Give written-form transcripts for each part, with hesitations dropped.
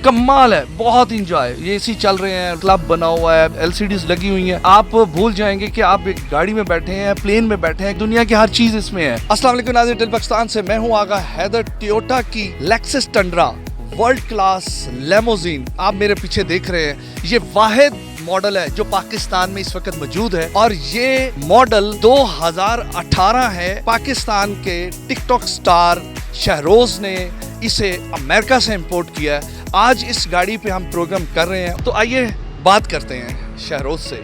कमाल है, बहुत इंजॉय। ये एसी चल रहे हैं, क्लब बना हुआ है, एलसीडीज लगी हुई हैं, आप भूल जाएंगे कि आप एक गाड़ी में बैठे हैं, प्लेन में बैठे हैं, दुनिया की हर चीज इसमें है। अस्सलाम वालेकुम नाज़रीन, दिल पाकिस्तान से मैं हूं आगा हैदर। टोयोटा की Lexus Tundra world class limousine आप मेरे पीछे देख रहे हैं। ये वाहिद मॉडल है जो पाकिस्तान में इस वक्त मौजूद है और ये मॉडल 2018 है। पाकिस्तान के टिकटॉक स्टार शहरोज ने इसे अमेरिका से इंपोर्ट किया है। आज इस गाड़ी पे हम प्रोग्राम कर रहे हैं, तो आइए बात करते हैं शहरोज से।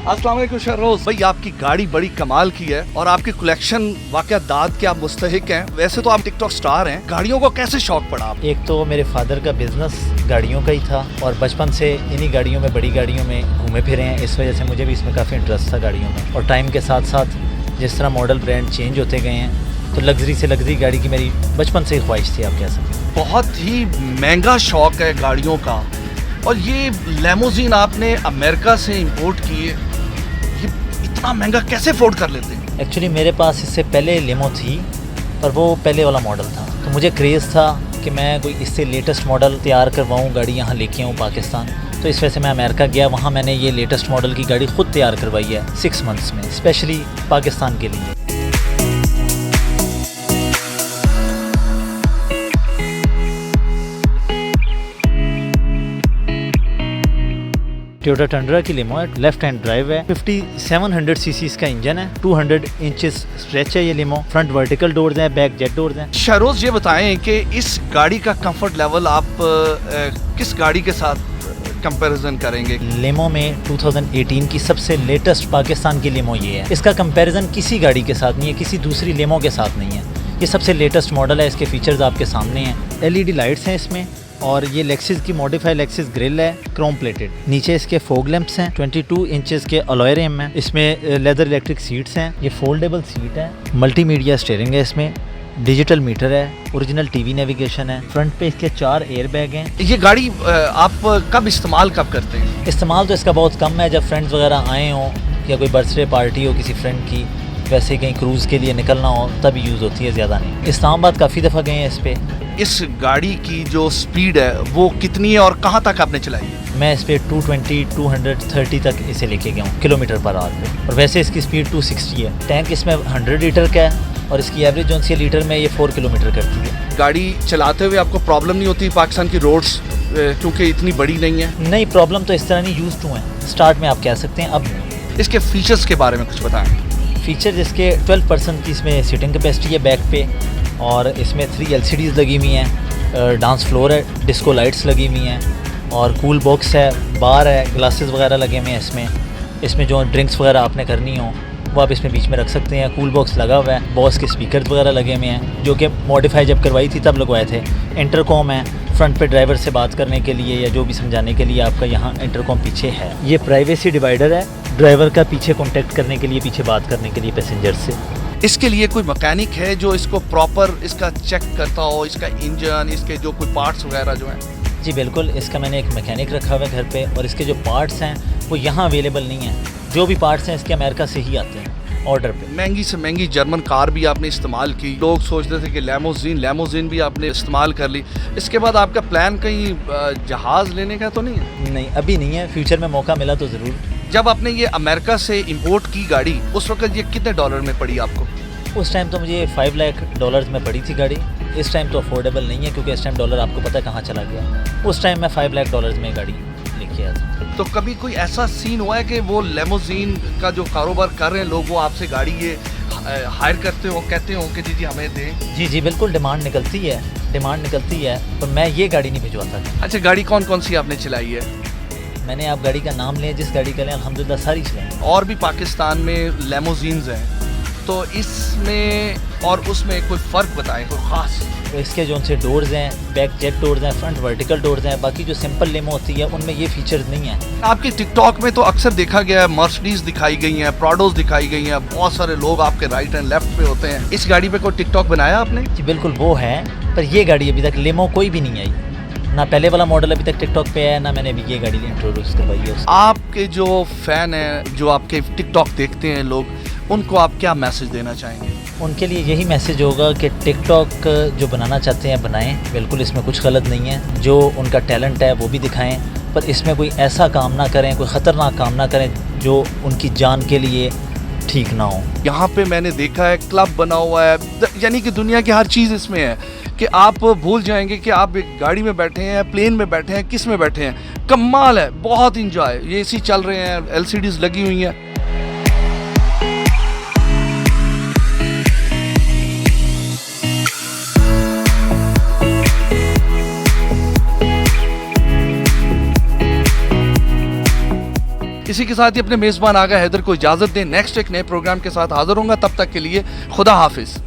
अस्सलाम वालेकुम शहरोज भाई, आपकी गाड़ी बड़ी कमाल की है और आपकी कलेक्शन वाकई दाद के आप मुस्तहिक हैं। वैसे तो आप टिकटॉक स्टार हैं, गाड़ियों को कैसे शौक पड़ा आप? एक तो मेरे फादर का बिजनेस गाड़ियों का ही था और बचपन से इन्हीं गाड़ियों में, बड़ी गाड़ियों में घूमे फिरे हैं। इस वजह से मुझे भी इसमें काफ़ी इंटरेस्ट था गाड़ियों में। और टाइम के साथ साथ जिस तरह मॉडल ब्रांड चेंज होते गए हैं, तो लग्जरी से लग्जरी गाड़ी की मेरी बचपन से ही ख्वाहिश थी, आप कह सकते हैं। बहुत ही महंगा शौक है गाड़ियों का, और ये लेमोजीन आपने अमेरिका से इंपोर्ट की है, ये इतना महंगा कैसे अफोर्ड कर लेते हैं? एक्चुअली मेरे पास इससे पहले लेमो थी, पर वो पहले वाला मॉडल था, तो मुझे क्रेज़ था कि मैं कोई इससे लेटेस्ट मॉडल तैयार करवाऊँ, गाड़ी यहाँ लेके आऊँ पाकिस्तान। तो इस वजह से मैं अमेरिका गया, वहाँ मैंने ये लेटेस्ट मॉडल की गाड़ी खुद तैयार करवाई है 6 मंथ्स में, स्पेशली पाकिस्तान के लिए। टोयोटा टंड्रा की लिमो है, लेफ्ट हैंड ड्राइव है, 5700 सीसी इसका इंजन है, 200 इंचेस स्ट्रेच है ये लिमो, फ्रंट वर्टिकल डोर्स हैं, बैक जेट डोर्स हैं। शहरोज ये बताएं कि इस गाड़ी का कंफर्ट लेवल आप किस गाड़ी के साथ कंपैरिजन करेंगे? लिमो में 2018 की सबसे लेटेस्ट पाकिस्तान की लिमो ये है। इसका कंपैरिजन किसी गाड़ी के साथ नहीं है, किसी दूसरी लिमो के साथ नहीं है। ये सबसे लेटेस्ट मॉडल है, इसके फीचर्स आपके सामने हैं। LED लाइट्स हैं इसमें, और ये लेक्सिस की मॉडिफाइड लेक्सिस ग्रिल है, क्रोम प्लेटेड। नीचे इसके फॉग लैंप्स हैं, 22 इंचेस के अलॉय रिम हैं। इसमें लेदर इलेक्ट्रिक सीट्स हैं, ये फोल्डेबल सीट है, मल्टीमीडिया स्टीयरिंग है, इसमें डिजिटल मीटर है, ओरिजिनल टीवी नेविगेशन है, फ्रंट पे इसके 4 एयर बैग हैं। ये गाड़ी आप कब इस्तेमाल कब करते हैं? इस्तेमाल तो इसका बहुत कम है, जब फ्रेंड्स वगैरह आए हों या कोई बर्थडे पार्टी हो किसी फ्रेंड की, वैसे कहीं क्रूज़ के लिए निकलना हो तभी यूज़ होती है, ज़्यादा नहीं। इस्लामाबाद काफ़ी दफ़ा गए हैं इस पर। इस गाड़ी की जो स्पीड है वो कितनी है और कहाँ तक आपने चलाई है? मैं इस पर 220, 230 तक इसे लेके गया हूँ किलोमीटर पर आवर पे, और वैसे इसकी स्पीड 260 है। टैंक इसमें 100 लीटर का है और इसकी एवरेज जो सी लीटर में ये 4 किलोमीटर करती है। गाड़ी चलाते हुए आपको प्रॉब्लम नहीं होती पाकिस्तान की रोड्स क्योंकि इतनी बड़ी नहीं है? नहीं, प्रॉब्लम तो इस तरह नहीं, यूज टू है स्टार्ट में आप कह सकते हैं, अब नहीं। इसके फीचर्स के बारे में कुछ बताएं। फीचर इसके 12% की इसमें सीटिंग कैपेसिटी है बैक पे, और इसमें 3 LCDs लगी हुई हैं, डांस फ्लोर है, डिस्को लाइट्स लगी हुई हैं, और कूल बॉक्स है, बार है, ग्लासेस वगैरह लगे हुए हैं इसमें जो ड्रिंक्स वगैरह आपने करनी हो वो आप इसमें बीच में रख सकते हैं। कूल बॉक्स लगा हुआ है, बॉस के स्पीकर वगैरह लगे हुए हैं जो कि मॉडिफाई जब करवाई थी तब लगवाए थे। इंटरकॉम है फ्रंट पे ड्राइवर से बात करने के लिए या जो भी समझाने के लिए, आपका यहाँ इंटरकॉम पीछे है। ये प्राइवेसी डिवाइडर है, ड्राइवर का पीछे कॉन्टेक्ट करने के लिए, पीछे बात करने के लिए पैसेंजर से। इसके लिए कोई मैकेनिक है जो इसको प्रॉपर इसका चेक करता हो, इसका इंजन, इसके जो कोई पार्ट्स वगैरह जो हैं? जी बिल्कुल, इसका मैंने एक मैकेनिक रखा हुआ है घर पे, और इसके जो पार्ट्स हैं वो यहाँ अवेलेबल नहीं है। जो भी पार्ट्स हैं इसके अमेरिका से ही आते हैं ऑर्डर पे। महंगी से महंगी जर्मन कार भी आपने इस्तेमाल की, लोग सोचते थे कि लेमोजीन भी आपने इस्तेमाल कर ली। इसके बाद आपका प्लान कहीं जहाज़ लेने का तो नहीं है? नहीं, अभी नहीं है, फ्यूचर में मौका मिला तो ज़रूर। जब आपने ये अमेरिका से इंपोर्ट की गाड़ी, उस वक्त ये कितने डॉलर में पड़ी आपको? उस टाइम तो मुझे $5 लाख में पड़ी थी गाड़ी। इस टाइम तो अफोर्डेबल नहीं है क्योंकि इस टाइम डॉलर आपको पता है कहाँ चला गया। उस टाइम मैं $5 लाख में गाड़ी लेके आया था। तो कभी कोई ऐसा सीन हुआ है कि वो लेमोजीन का जो कारोबार कर रहे हैं लोग, वो आपसे गाड़ी ये हायर करते हो, कहते हो कि जी हमें दें? जी बिल्कुल, डिमांड निकलती है, पर मैं ये गाड़ी नहीं भिजवाता। अच्छा, गाड़ी कौन कौन सी आपने चलाई है? मैंने आप गाड़ी का नाम लिया, जिस गाड़ी का लें अल्हम्दुलिल्लाह सारी चलाई। और भी पाकिस्तान में लेमोजीन्स हैं, तो इसमें और उसमें कोई फ़र्क बताएं, कोई ख़ास? तो इसके जो उनसे डोर्स हैं, बैक जेट डोर्स हैं, फ्रंट वर्टिकल डोर्स हैं, बाकी जो सिंपल लेमो होती है उनमें ये फीचर्स नहीं है। आपके टिकटॉक में तो अक्सर देखा गया है मर्सिडीज़ दिखाई गई हैं, प्राडोज दिखाई गई हैं, बहुत सारे लोग आपके राइट एंड लेफ्ट पे होते हैं। इस गाड़ी पे कोई टिकटॉक बनाया आपने? जी बिल्कुल, वो है, पर ये गाड़ी अभी तक लेमो कोई भी नहीं आई, ना पहले वाला मॉडल अभी तक टिकटॉक पे है, ना मैंने अभी ये गाड़ी इंट्रोड्यूस करवाई है। आपके जो फैन हैं, जो आपके टिकटॉक देखते हैं लोग, उनको आप क्या मैसेज देना चाहेंगे? उनके लिए यही मैसेज होगा कि टिकटॉक जो बनाना चाहते हैं बनाएं, बिल्कुल इसमें कुछ गलत नहीं है। जो उनका टैलेंट है वो भी दिखाएं, पर इसमें कोई ऐसा काम ना करें, कोई ख़तरनाक काम ना करें जो उनकी जान के लिए ठीक ना हो। यहाँ पे मैंने देखा है क्लब बना हुआ है, यानी कि दुनिया की हर चीज़ इसमें है कि आप भूल जाएंगे कि आप एक गाड़ी में बैठे हैं, प्लेन में बैठे हैं, किस में बैठे हैं। कमाल है, बहुत इंजॉय। ये एसी चल रहे हैं, एलसीडीज लगी हुई हैं। इसी के साथ ही अपने मेज़बान आगा हैदर को इजाज़त दें। नेक्स्ट एक नए प्रोग्राम के साथ हाजिर होंगे, तब तक के लिए खुदा हाफिज़।